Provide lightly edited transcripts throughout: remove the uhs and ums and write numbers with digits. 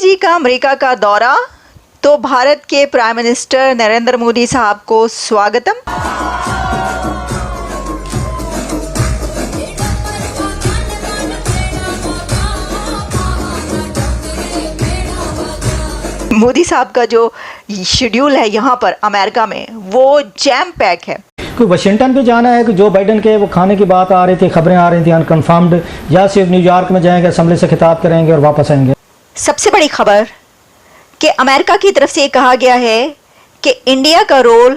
जी का अमेरिका का दौरा, तो भारत के प्राइम मिनिस्टर नरेंद्र मोदी साहब को स्वागतम। मोदी साहब का जो शेड्यूल है यहाँ पर अमेरिका में वो जैम पैक है। कोई वाशिंगटन पे जाना है कि जो बाइडन के वो खाने की बात आ रही थी, खबरें आ रही थी अनकन्फर्म्ड, या सिर्फ न्यूयॉर्क में जाएंगे, असेंबली से खिताब करेंगे और वापस आएंगे। सबसे बड़ी खबर कि अमेरिका की तरफ से ये कहा गया है कि इंडिया का रोल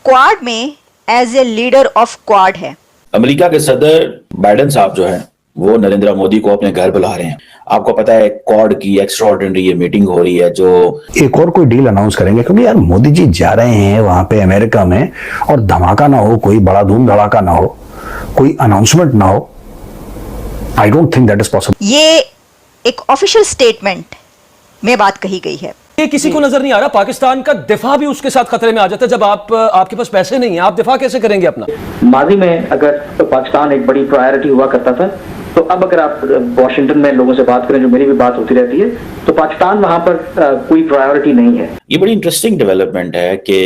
क्वाड में as a leader of Quad है। अमेरिका के सदर बाइडेन साहब जो है वो नरेंद्र मोदी को अपने घर बुला रहे हैं। आपको पता है क्वाड की एक्स्ट्राऑर्डिनरी ये मीटिंग हो रही है, जो एक और कोई डील अनाउंस करेंगे, क्योंकि यार मोदी जी जा रहे हैं वहां पे अमेरिका में और धमाका ना हो, कोई बड़ा धूम धड़ाका ना हो, कोई अनाउंसमेंट ना हो। I don't think that is possible. ये एक ऑफिशियल स्टेटमेंट में बात कही गई है। ये किसी को नजर नहीं आ रहा, पाकिस्तान का दिफा भी उसके साथ खतरे में आ जाता है। जब आपके पास पैसे नहीं है, आप दिफा कैसे करेंगे अपना? माजी में अगर तो पाकिस्तान एक बड़ी प्रायोरिटी हुआ करता था, तो अब अगर आप वॉशिंगटन में लोगों से बात करें, जो मेरी भी बात होती रहती है, तो पाकिस्तान वहां पर कोई प्रायोरिटी नहीं है। ये बड़ी इंटरेस्टिंग डेवलपमेंट है कि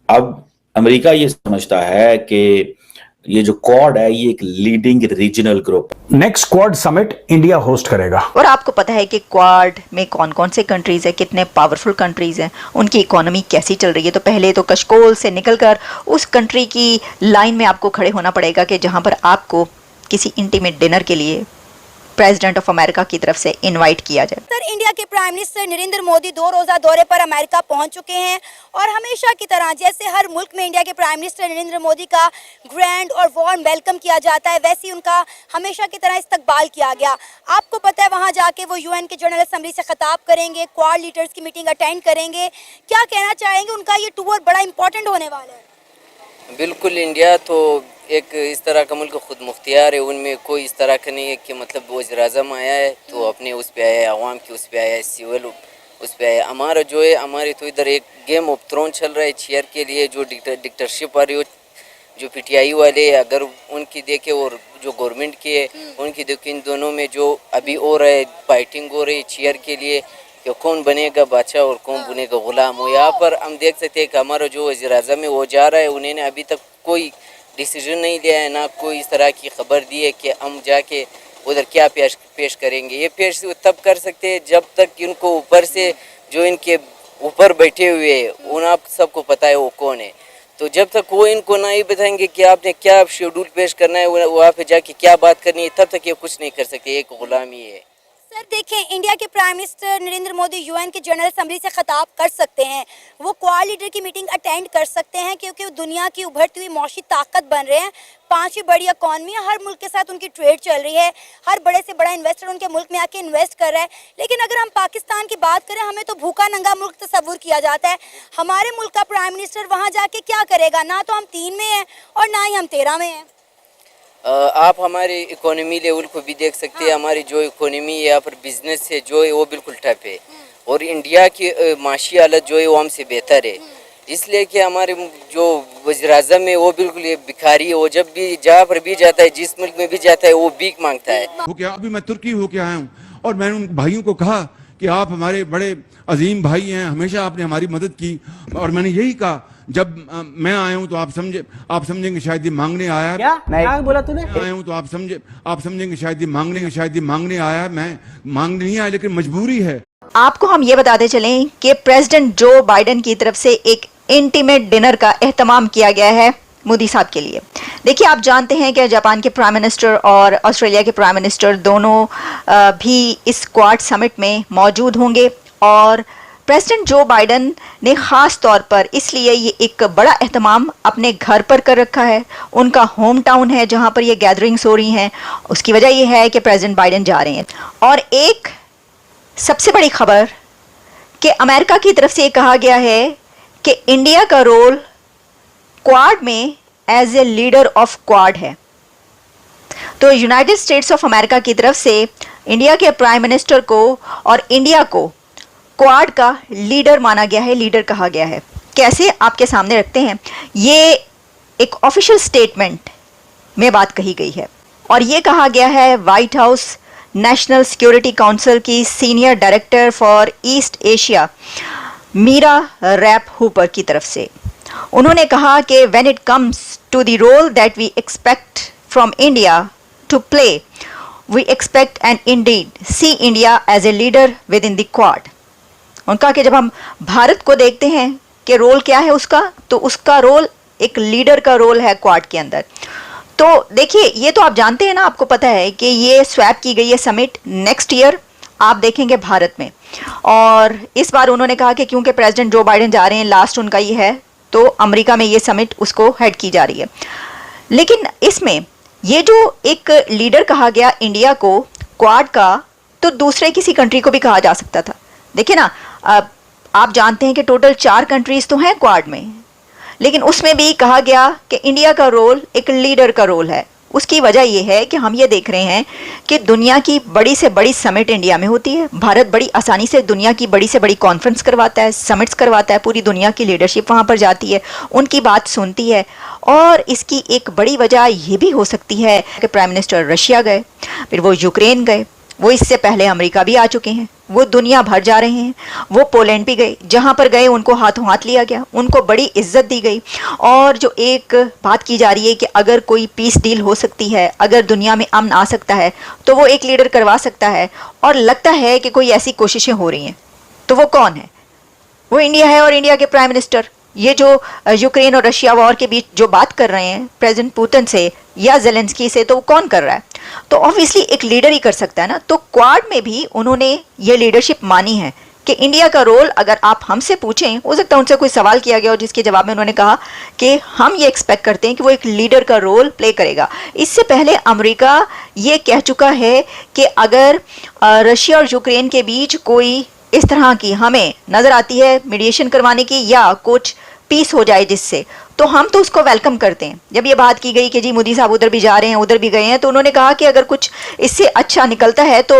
अब अमेरिका ये समझता है कि ये जो क्वाड है ये एक leading regional group. Next quad summit India host करेगा। और आपको पता है कि क्वाड में कौन कौन से कंट्रीज है, कितने पावरफुल कंट्रीज हैं, उनकी इकोनॉमी कैसी चल रही है। तो पहले तो कशकोल से निकलकर उस कंट्री की लाइन में आपको खड़े होना पड़ेगा कि जहां पर आपको किसी इंटीमेट डिनर के लिए प्रेसिडेंट ऑफ अमेरिका की तरफ से इनवाइट किया जाए। सर, इंडिया के प्राइम मिनिस्टर नरेंद्र मोदी 2 रोजा दौरे पर अमेरिका पहुंच चुके हैं और हमेशा की तरह जैसे हर मुल्क में इंडिया के प्राइम मिनिस्टर नरेंद्र मोदी का ग्रैंड और वार्म वेलकम किया जाता है, वैसे ही उनका हमेशा की तरह इस्तकबाल किया गया। आपको पता है वहां जाके वो यूएन के जनरल असेंबली से खिताब करेंगे, क्वाड लीडर्स की मीटिंग अटेंड करेंगे। क्या कहना चाहेंगे, उनका ये टूर बड़ा इंपॉर्टेंट होने वाला है? बिल्कुल, इंडिया तो एक इस तरह का मुल्क खुद मुख्तियार है, उनमें कोई इस तरह का नहीं है कि मतलब वज़ीर आज़म आया है तो अपने उस पर आया है, अवाम की उस पर आया है, सिविल उस पर आया है। हमारा जो है, हमारे तो इधर एक गेम ऑफ थ्रोन चल रहा है चेयर के लिए, जो डिक्टेटरशिप वाली जो पीटीआई वाले, अगर उनकी देखे और जो गवर्नमेंट की है उनकी देखे, इन दोनों में जो अभी हो रहा है फाइटिंग हो रही है चेयर के लिए कि कौन बनेगा बादशाह और कौन बनेगा गुलाम। हो यहाँ पर हम देख सकते हैं कि हमारा जो वज़ीर आज़म है वो जा रहा है, उन्होंने अभी तक कोई डिसीजन नहीं लिया है, ना कोई इस तरह की खबर दी है कि हम जाके उधर क्या पेश करेंगे। ये पेश तब कर सकते हैं जब तक इनको ऊपर से जो इनके ऊपर बैठे हुए हैं उन आप सबको पता है वो कौन है। तो जब तक वो इनको ना ही बताएंगे कि आपने क्या शेड्यूल पेश करना है, वहाँ पे जाके क्या बात करनी है, तब तक ये कुछ नहीं कर सकते। एक गुलामी है। सर देखें, इंडिया के prime minister Narendra Modi UN के जनरल असेंबली से खिताब कर सकते हैं, वो क्वाड लीडर की मीटिंग अटेंड कर सकते हैं, क्योंकि वो दुनिया की उभरती हुई मौशी ताकत बन रहे हैं। 5वीं बड़ी इकॉनमी है, हर मुल्क के साथ उनकी ट्रेड चल रही है, हर बड़े से बड़ा इन्वेस्टर उनके मुल्क में आके इन्वेस्ट कर रहा है। लेकिन अगर हम पाकिस्तान की बात करें, हमें तो भूखा नंगा मुल्क तस्वुर किया जाता है। हमारे मुल्क का प्राइम मिनिस्टर वहाँ जाके क्या करेगा? ना तो हम 3 में हैं और ना ही हम 13 में हैं। आप हमारे इकोनॉमी लेवल को भी देख सकते हैं। हमारी जो इकोनॉमी है यहाँ पर बिजनेस है जो है वो बिल्कुल ठप है, और इंडिया की माशी हालत जो है वो हमसे बेहतर है, इसलिए कि हमारे जो वज़ीर आज़म है वो बिल्कुल भिखारी है। वो जब भी जहाँ पर भी जाता है, जिस मुल्क में भी जाता है, वो भीख मांगता है। अभी मैं तुर्की होके आया हूँ और मैंने उन भाइयों को कहा कि आप हमारे बड़े अजीम भाई हैं, हमेशा आपने हमारी मदद की, और मैंने यही कहा जब मैं आया हूं तो आप समझेंगे शायद ये मांगने आया है। क्या बोला तूने? आया हूं तो आप समझेंगे शायद ये मांगने आया है। मैं मांगने नहीं आया, लेकिन मजबूरी है। आपको हम ये बताते चलें कि प्रेसिडेंट जो बाइडेन की तरफ से एक इंटीमेट डिनर का एहतमाम किया गया है मोदी साहब के लिए। देखिए, आप जानते हैं कि जापान के प्राइम मिनिस्टर और ऑस्ट्रेलिया के प्राइम मिनिस्टर दोनों भी इस क्वाड समिट में मौजूद होंगे, और प्रेसिडेंट जो बाइडेन ने ख़ास तौर पर इसलिए ये एक बड़ा एहतमाम अपने घर पर कर रखा है। उनका होम टाउन है जहाँ पर ये गैदरिंग्स हो रही हैं। उसकी वजह ये है कि प्रेसिडेंट बाइडेन जा रहे हैं। और एक सबसे बड़ी खबर कि अमेरिका की तरफ से ये कहा गया है कि इंडिया का रोल क्वाड में as a leader of Quad है। तो यूनाइटेड स्टेट्स ऑफ अमेरिका की तरफ से इंडिया के प्राइम मिनिस्टर को और इंडिया को क्वाड का लीडर माना गया है, लीडर कहा गया है। कैसे, आपके सामने रखते हैं। ये एक ऑफिशियल स्टेटमेंट में बात कही गई है और ये कहा गया है White House National Security Council की senior director for East Asia Mira Rapp Hooper की तरफ से। उन्होंने कहा कि when it comes to the role that we expect from India to play, we expect and indeed see India as a leader within the Quad. उनका कि जब हम भारत को देखते हैं कि रोल क्या है उसका, तो उसका रोल एक लीडर का रोल है क्वाड के अंदर। तो देखिए, ये तो आप जानते हैं ना, आपको पता है कि ये स्वैप की गई है समिट नेक्स्ट ईयर आप देखेंगे भारत में। और इस बार उन्होंने कहा कि क्योंकि प्रेसिडेंट जो बाइडेन जा रहे हैं, लास्ट उनका ये है, तो अमेरिका में ये समिट उसको हेड की जा रही है। लेकिन इसमें ये जो एक लीडर कहा गया इंडिया को क्वाड का, तो दूसरे किसी कंट्री को भी कहा जा सकता था। देखिए ना, आप जानते हैं कि टोटल 4 कंट्रीज तो हैं क्वाड में, लेकिन उसमें भी कहा गया कि इंडिया का रोल एक लीडर का रोल है। उसकी वजह यह है कि हम ये देख रहे हैं कि दुनिया की बड़ी से बड़ी समिट इंडिया में होती है। भारत बड़ी आसानी से दुनिया की बड़ी से बड़ी कॉन्फ्रेंस करवाता है, समिट्स करवाता है, पूरी दुनिया की लीडरशिप वहाँ पर जाती है, उनकी बात सुनती है। और इसकी एक बड़ी वजह ये भी हो सकती है कि प्राइम मिनिस्टर रशिया गए, फिर वो यूक्रेन गए, वो इससे पहले अमेरिका भी आ चुके हैं, वो दुनिया भर जा रहे हैं, वो पोलैंड भी गए, जहाँ पर गए उनको हाथों हाथ लिया गया, उनको बड़ी इज्जत दी गई। और जो एक बात की जा रही है कि अगर कोई पीस डील हो सकती है, अगर दुनिया में अमन आ सकता है, तो वो एक लीडर करवा सकता है। और लगता है कि कोई ऐसी कोशिशें हो रही हैं। तो वो कौन है? वो इंडिया है और इंडिया के प्राइम मिनिस्टर। ये जो यूक्रेन और रशिया वॉर के बीच जो बात कर रहे हैं प्रेसिडेंट पुतिन से या जेलेंस्की से, तो वो कौन कर रहा है? तो ऑब्वियसली एक लीडर ही कर सकता है ना। तो क्वाड में भी उन्होंने ये लीडरशिप मानी है कि इंडिया का रोल, अगर आप हमसे पूछें, हो सकता है उनसे कोई सवाल किया गया हो जिसके जवाब में उन्होंने कहा कि हम ये एक्सपेक्ट करते हैं कि वो एक लीडर का रोल प्ले करेगा। इससे पहले अमेरिका ये कह चुका है कि अगर रशिया और यूक्रेन के बीच कोई इस तरह की हमें नजर आती है मीडिएशन करवाने की या कुछ पीस हो जाए जिससे, तो हम तो उसको वेलकम करते हैं। जब ये बात की गई कि जी मोदी साहब उधर भी जा रहे हैं, उधर भी गए हैं, तो उन्होंने कहा कि अगर कुछ इससे अच्छा निकलता है तो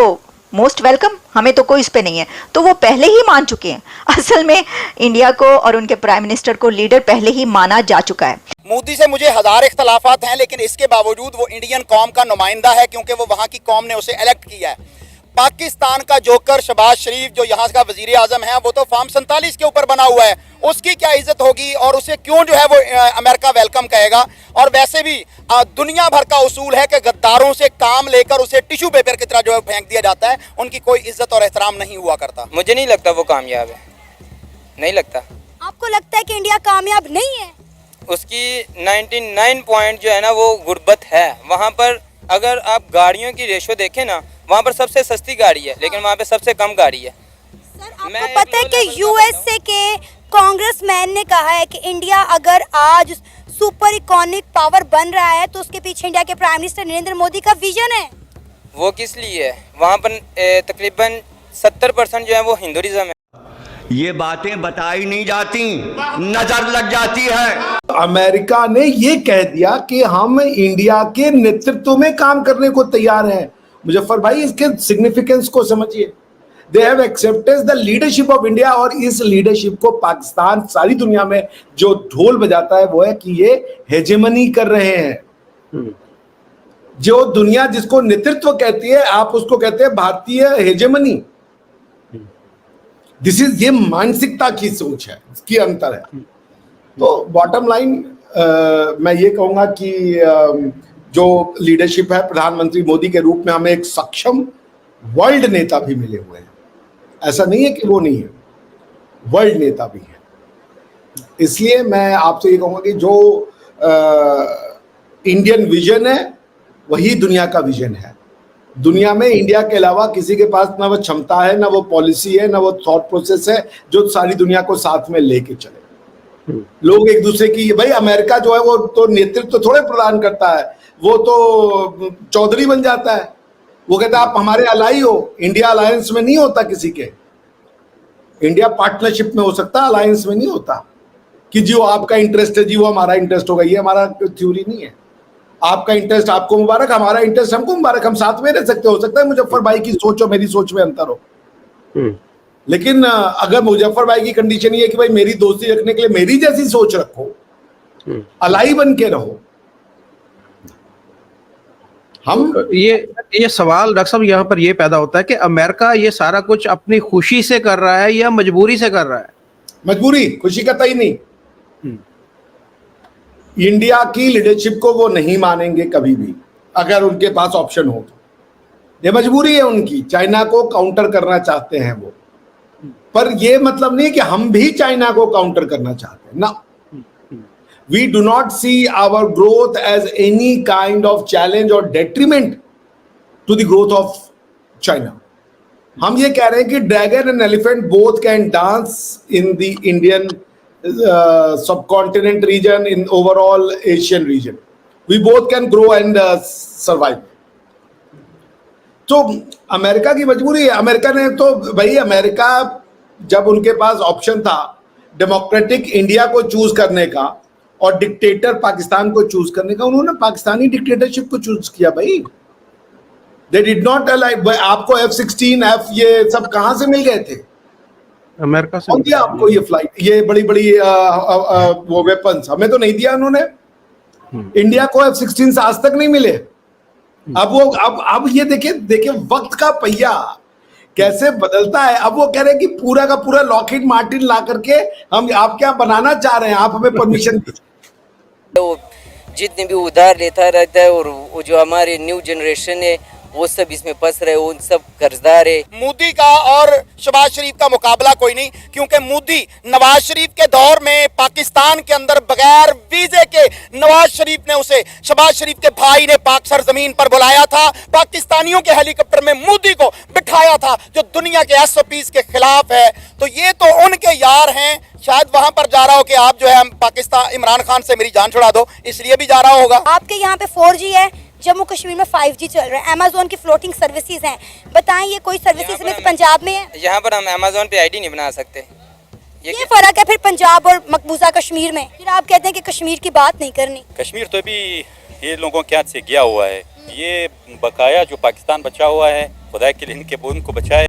मोस्ट वेलकम, हमें तो कोई इस पे नहीं है। तो वो पहले ही मान चुके हैं। असल में इंडिया को और उनके प्राइम मिनिस्टर को लीडर पहले ही माना जा चुका है। मोदी से मुझे हजार इख्तलाफात हैं, लेकिन इसके बावजूद वो इंडियन कौम का नुमाइंदा है, क्योंकि वो वहाँ की कौम ने उसे इलेक्ट किया है। पाकिस्तान का जोकर शहबाज शरीफ जो यहाँ का वजीर आजम है, वो तो फॉर्म 47 के ऊपर बना हुआ है, उसकी क्या इज्जत होगी और उसे क्यों जो है वो अमेरिका वेलकम कहेगा। और वैसे भी दुनिया भर का उसूल है कि गद्दारों से काम लेकर उसे टिश्यू पेपर की तरह जो है फेंक दिया जाता है, उनकी कोई इज्जत और एहतराम नहीं हुआ करता। मुझे नहीं लगता वो कामयाब है, नहीं लगता। आपको लगता है कि इंडिया कामयाब नहीं है? उसकी 99 पॉइंट जो है ना वो गुर्बत है। वहाँ पर अगर आप गाड़ियों की रेशो देखें ना, वहाँ पर सबसे सस्ती गाड़ी है, लेकिन वहाँ पे सबसे कम गाड़ी है। सर, आपको पता है कि यूएसए के कांग्रेसमैन ने कहा है कि इंडिया अगर आज सुपर इकोनॉमिक पावर बन रहा है तो उसके पीछे इंडिया के प्राइम मिनिस्टर नरेंद्र मोदी का विजन है। वो किस लिए है? वहाँ पर तकरीबन 70% जो है वो हिंदुइज्म है। ये बातें बताई नहीं जाती, नजर लग जाती है। अमेरिका ने ये कह दिया कि हम इंडिया के नेतृत्व में काम करने को तैयार हैं। मुजफ्फर भाई, इसके सिग्निफिकेंस को समझिए। They have accepted the leadership of India, और इस लीडरशिप को पाकिस्तान सारी दुनिया में जो ढोल बजाता है वो है कि ये हेजेमनी कर रहे हैं। जो दुनिया जिसको नेतृत्व कहती है, आप उसको कहते हैं भारतीय हेजेमनी। दिस इज, ये मानसिकता की सोच है, इसकी अंतर है। तो बॉटम लाइन मैं ये कहूंगा कि जो लीडरशिप है प्रधानमंत्री मोदी के रूप में, हमें एक सक्षम वर्ल्ड नेता भी मिले हुए हैं। ऐसा नहीं है कि वो नहीं है, वर्ल्ड नेता भी है। इसलिए मैं आपसे ये कहूंगा कि जो इंडियन विजन है वही दुनिया का विजन है। दुनिया में इंडिया के अलावा किसी के पास ना वो क्षमता है, ना वो पॉलिसी है, ना वो थॉट प्रोसेस है जो सारी दुनिया को साथ में लेके चले। लोग एक दूसरे की, भाई अमेरिका जो है वो तो नेतृत्व थोड़े प्रदान करता है, वो तो चौधरी बन जाता है। वो कहता है आप हमारे अलाई हो। इंडिया अलायंस में नहीं होता किसी के, इंडिया पार्टनरशिप में हो सकता है, अलायंस में नहीं होता कि जी वो आपका इंटरेस्ट है, जी वो हमारा इंटरेस्ट होगा। ये हमारा थ्योरी नहीं है। आपका इंटरेस्ट आपको मुबारक, हमारा इंटरेस्ट हमको मुबारक, हम साथ में रह सकते। हो सकता है मुजफ्फर भाई की सोच और मेरी सोच में अंतर हो, लेकिन अगर मुजफ्फर भाई की कंडीशन ये है कि भाई मेरी दोस्ती रखने के लिए मेरी जैसी सोच रखो, अलाई बन के रहो, हम ये सवाल डॉक्टर साहब यहाँ पर ये पैदा होता है कि अमेरिका ये सारा कुछ अपनी खुशी से कर रहा है या मजबूरी से कर रहा है? मजबूरी, खुशी का तय नहीं। इंडिया की लीडरशिप को वो नहीं मानेंगे कभी भी, अगर उनके पास ऑप्शन हो तो। ये मजबूरी है उनकी, चाइना को काउंटर करना चाहते हैं वो, पर ये मतलब नहीं कि हम भी चाइना को काउंटर करना चाहते हैं ना। We do not see our growth as any kind of challenge or detriment to the growth of China. हम ये कह रहे हैं कि dragon and elephant both can dance in the Indian subcontinent region, in overall Asian region. We both can grow and survive. तो America की मजबूरी है। अमेरिका ने तो भाई, अमेरिका जब उनके पास ऑप्शन था डेमोक्रेटिक इंडिया को चूज करने का और डिक्टेटर पाकिस्तान को चूज करने का, उन्होंने पाकिस्तानी डिक्टेटरशिप को चूज किया भाई। They did not allow. आपको F-16 F ये सब कहां से मिल गए थे? अमेरिका से। और दिया आपको ये फ्लाइट, ये बड़ी बड़ी वो वेपन्स हमें तो नहीं दिया उन्होंने। इंडिया को F-16 से आज तक नहीं मिले। अब वो अब ये देखिए वक्त का पहिया कैसे बदलता है। अब वो कह रहे हैं कि पूरा का पूरा लॉकहीड मार्टिन ला करके हम आप क्या बनाना चाह रहे हैं, आप हमें परमिशन दीजिए। वो जितने भी उधार लेता रहता है और वो जो हमारे न्यू जनरेशन है वो सब इसमें फंस रहे, उन सब कर्जदार है। मोदी का और शहबाज शरीफ का मुकाबला कोई नहीं, क्योंकि मोदी नवाज शरीफ के दौर में पाकिस्तान के अंदर बगैर वीजे के नवाज शरीफ ने उसे, शहबाज शरीफ के भाई ने पाक सरजमीन पर बुलाया था, पाकिस्तानियों के हेलीकॉप्टर में मोदी को बिठाया था, जो दुनिया के SOPs के खिलाफ है। तो ये तो उनके यार हैं, शायद वहां पर जा रहा हो कि आप जो है पाकिस्तान, इमरान खान से मेरी जान छुड़ा दो, इसलिए भी जा रहा होगा। आपके यहाँ पे 4G है, जम्मू कश्मीर में 5G चल रहा है, अमेज़न की फ्लोटिंग सर्विसेज हैं। बताएं ये कोई सर्विसेज में पंजाब में है? यहाँ पर हम अमेज़न पे ID नहीं बना सकते। ये फर्क है फिर पंजाब और मकबूजा कश्मीर में। फिर आप कहते हैं कि कश्मीर की बात नहीं करनी। कश्मीर तो अभी ये लोगों के हाथ से गया हुआ है। ये बकाया जो पाकिस्तान बचा हुआ है, खुदा के लिए इनके उनको बचाए।